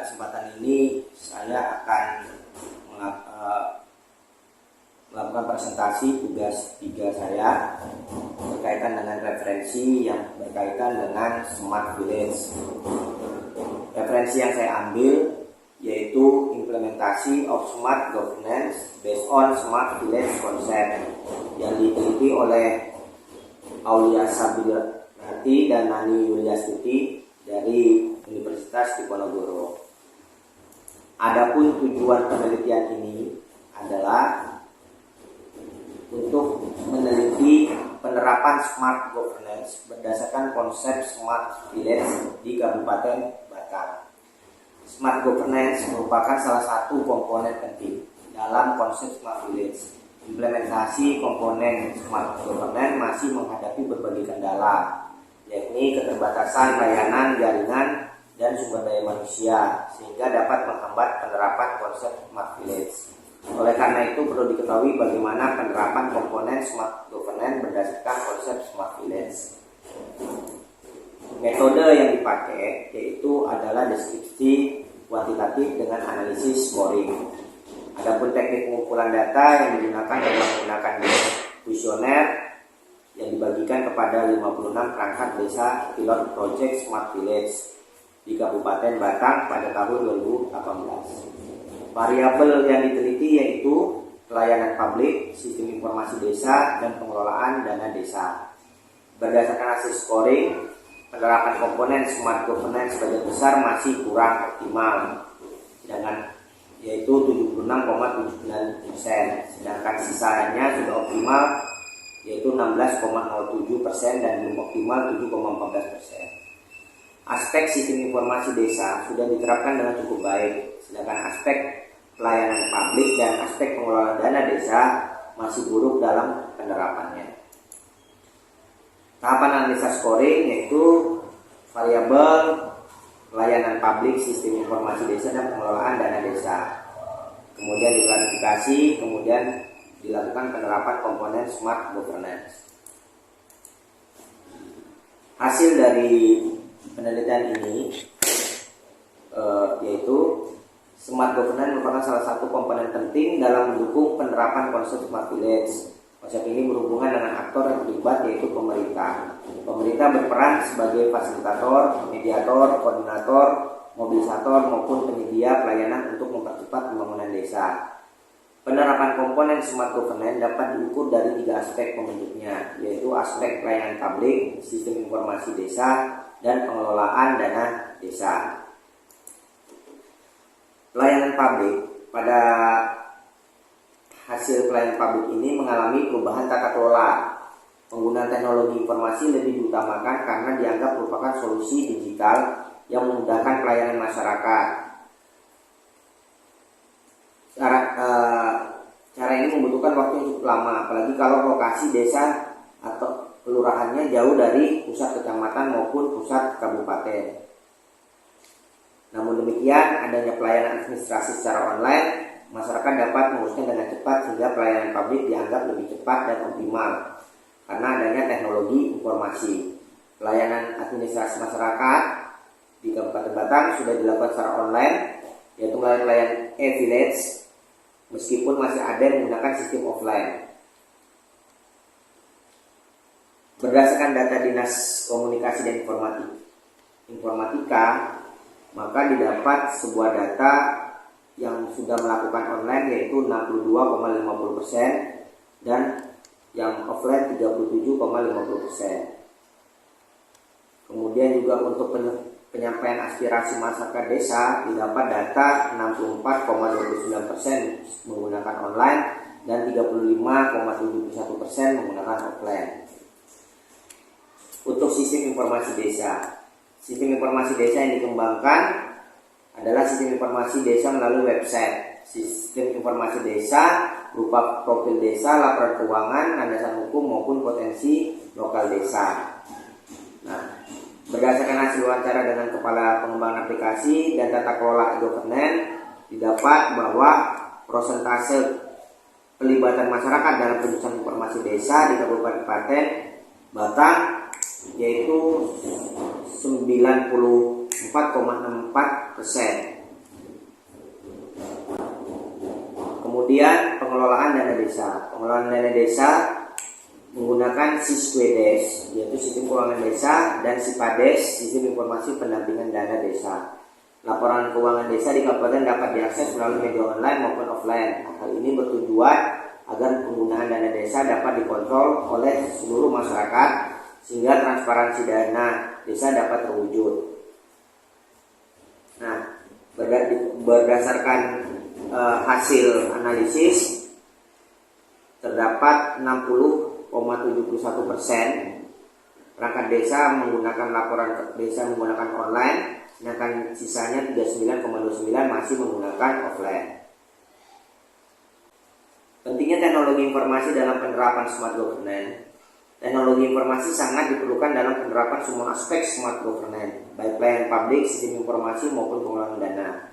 kesempatan ini saya akan melakukan presentasi tugas 3 saya berkaitan dengan referensi yang berkaitan dengan Smart Village. Referensi yang saya ambil yaitu implementasi of Smart Governance based on Smart Village Concept yang diteliti oleh Aulia Sabirati dan Nani Yuliastuti dari Universitas Diponegoro. Adapun tujuan penelitian ini adalah untuk meneliti penerapan Smart Governance berdasarkan konsep Smart Village di Kabupaten Batam. Smart Governance merupakan salah satu komponen penting dalam konsep Smart Village. Implementasi komponen Smart Governance masih menghadapi berbagai kendala, yakni keterbatasan layanan, jaringan, dan sumber daya manusia, sehingga dapat menghambat penerapan konsep Smart Village. Oleh karena itu perlu diketahui bagaimana penerapan komponen Smart Governance berdasarkan konsep Smart Village. Metode yang dipakai yaitu adalah deskripsi kuantitatif dengan analisis scoring. Adapun teknik pengumpulan data yang digunakan adalah menggunakan kuesioner yang dibagikan kepada 56 perangkat desa pilot project Smart Village di Kabupaten Batang pada tahun 2018. Variabel yang diteliti yaitu pelayanan publik, sistem informasi desa, dan pengelolaan dana desa. Berdasarkan hasil scoring, penerapan komponen Smart Governance sebagian besar masih kurang optimal, yaitu 76,79%, sedangkan sisanya sudah optimal yaitu 16,07% dan belum optimal 7,14%. Aspek sistem informasi desa sudah diterapkan dengan cukup baik, sedangkan aspek pelayanan publik dan aspek pengelolaan dana desa masih buruk dalam penerapannya. Tahapan analisa scoring yaitu variabel pelayanan publik, sistem informasi desa, dan pengelolaan dana desa. Kemudian diklarifikasi, kemudian dilakukan penerapan komponen Smart Governance. Hasil dari penelitian ini yaitu Smart Governance merupakan salah satu komponen penting dalam mendukung penerapan konsep Smart Village. Konsep ini berhubungan dengan aktor yang terlibat yaitu pemerintah. Pemerintah berperan sebagai fasilitator, mediator, koordinator, mobilisator maupun penyedia pelayanan untuk mempercepat pembangunan desa. Penerapan komponen Smart Governance dapat diukur dari 3 aspek pembentuknya, yaitu aspek pelayanan publik, sistem informasi desa, dan pengelolaan dana desa. Pelayanan publik, pada hasil pelayanan publik ini mengalami perubahan tata kelola. Penggunaan teknologi informasi lebih diutamakan karena dianggap merupakan solusi digital yang memudahkan pelayanan masyarakat. Cara ini membutuhkan waktu yang cukup lama, apalagi kalau lokasi desa atau kelurahannya jauh dari pusat kecamatan maupun pusat kabupaten. Namun demikian, adanya pelayanan administrasi secara online, masyarakat dapat mengurusnya dengan cepat sehingga pelayanan publik dianggap lebih cepat dan optimal karena adanya teknologi informasi. Pelayanan administrasi masyarakat di Kabupaten Batang sudah dilakukan secara online, yaitu melalui pelayanan e-village, meskipun masih ada yang menggunakan sistem offline. Berdasarkan data Dinas Komunikasi dan Informatika, maka didapat sebuah data yang sudah melakukan online yaitu 62,50% dan yang offline 37,50%. Kemudian juga untuk penyampaian aspirasi masyarakat desa didapat data 64,29% menggunakan online dan 35,71% menggunakan offline. Untuk sistem informasi desa, sistem informasi desa yang dikembangkan adalah sistem informasi desa melalui website. Sistem informasi desa berupa profil desa, laporan keuangan, landasan hukum maupun potensi lokal desa. Nah, berdasarkan hasil wawancara dengan Kepala Pengembangan Aplikasi dan Tata Kelola Governance, didapat bahwa persentase pelibatan masyarakat dalam penyusunan informasi desa di Kabupaten Batang yaitu 94,64%. Kemudian pengelolaan dana desa. Pengelolaan dana desa menggunakan SISKWEDES, yaitu Sistem Keuangan Desa, dan SIPADES, Sistem Informasi Pendampingan Dana Desa. Laporan keuangan desa di kabupaten dapat diakses melalui media online maupun offline. Hal ini bertujuan agar penggunaan dana desa dapat dikontrol oleh seluruh masyarakat sehingga transparansi dana desa dapat terwujud. Nah, berdasarkan hasil analisis, terdapat 60,71% perangkat desa menggunakan laporan desa menggunakan online, sedangkan sisanya 39,29% masih menggunakan offline. Pentingnya teknologi informasi dalam penerapan smart governance. Teknologi informasi sangat diperlukan dalam penerapan semua aspek smart governance, baik pelayanan publik, sistem informasi maupun pengelolaan dana.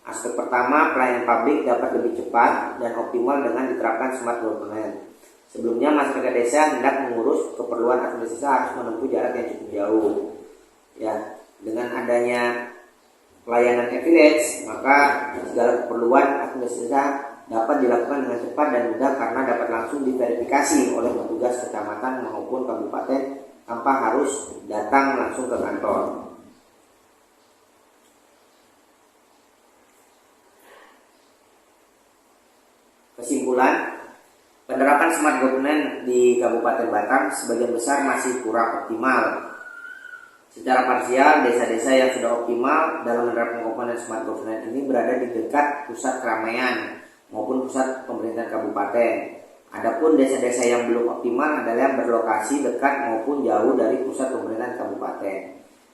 Aspek pertama, pelayanan publik dapat lebih cepat dan optimal dengan diterapkan smart governance. Sebelumnya masyarakat desa hendak mengurus keperluan administrasi harus menempuh jarak yang cukup jauh. Ya, dengan adanya pelayanan e-village, maka segala keperluan administrasi dapat dilakukan dengan cepat dan mudah karena dapat langsung diverifikasi oleh petugas kecamatan maupun kabupaten tanpa harus datang langsung ke kantor. Kesimpulan, penerapan smart governance di Kabupaten Batam sebagian besar masih kurang optimal. Secara parsial, desa-desa yang sudah optimal dalam menerapkan komponen smart governance ini berada di dekat pusat keramaian maupun pusat pemerintahan kabupaten. Adapun desa-desa yang belum optimal adalah yang berlokasi dekat maupun jauh dari pusat pemerintahan kabupaten.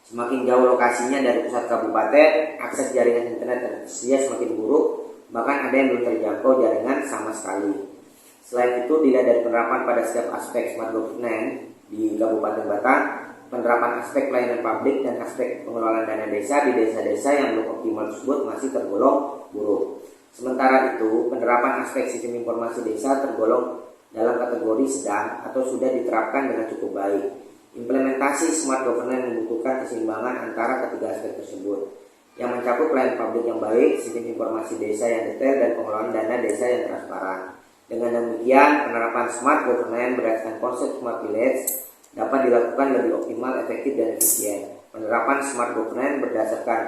Semakin jauh lokasinya dari pusat kabupaten, akses jaringan internet yang tersedia semakin buruk, bahkan ada yang belum terjangkau jaringan sama sekali. Selain itu, dilihat dari penerapan pada setiap aspek smart governance di Kabupaten Batam, penerapan aspek pelayanan publik dan aspek pengelolaan dana desa di desa-desa yang belum optimal tersebut masih tergolong buruk. Sementara itu, penerapan aspek sistem informasi desa tergolong dalam kategori sedang atau sudah diterapkan dengan cukup baik. Implementasi smart governance membutuhkan keseimbangan antara ketiga aspek tersebut, yang mencakup pelayanan publik yang baik, sistem informasi desa yang detail, dan pengelolaan dana desa yang transparan. Dengan demikian, penerapan smart governance berdasarkan konsep smart village dapat dilakukan lebih optimal, efektif, dan efisien. Penerapan smart governance berdasarkan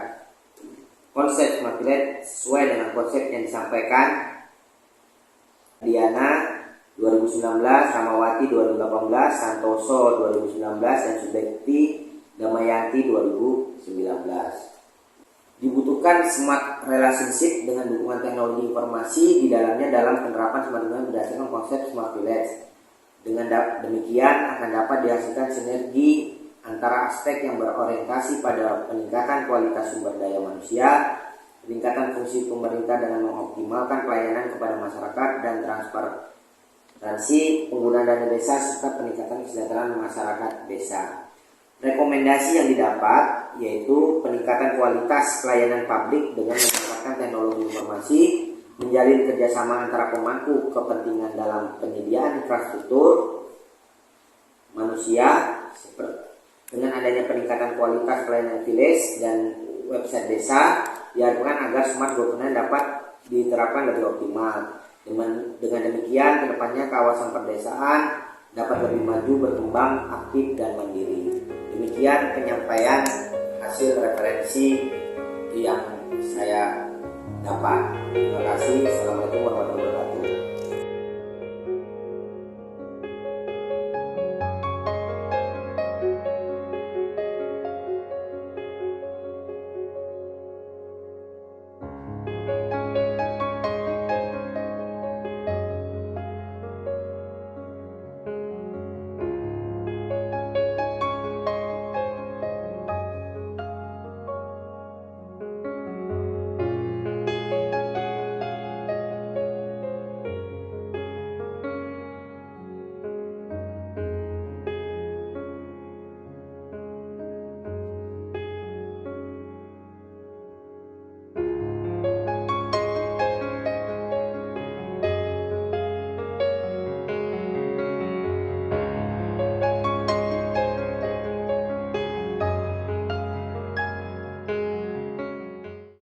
konsep smart village sesuai dengan konsep yang disampaikan Diana 2019, Ramawati 2018, Santoso 2019, dan Subekti Damayanti 2019. Dibutuhkan smart relationship dengan dukungan teknologi informasi di dalamnya dalam penerapan smart governance berdasarkan konsep smart village. Dengan demikian akan dapat dihasilkan sinergi antara aspek yang berorientasi pada peningkatan kualitas sumber daya manusia, peningkatan fungsi pemerintah dengan mengoptimalkan pelayanan kepada masyarakat, dan transparansi penggunaan dana desa serta peningkatan kesejahteraan masyarakat desa. Rekomendasi yang didapat yaitu peningkatan kualitas pelayanan publik dengan menggunakan teknologi informasi, menjalin kerjasama antara pemangku kepentingan dalam penyediaan infrastruktur manusia, dengan adanya peningkatan kualitas pelayanan village dan website desa, diharapkan agar smart governance dapat diterapkan lebih optimal. Dengan demikian, kedepannya kawasan perdesaan dapat lebih maju, berkembang, aktif, dan mandiri. Demikian penyampaian hasil referensi yang saya dapat. Terima kasih. Assalamualaikum warahmatullahi wabarakatuh.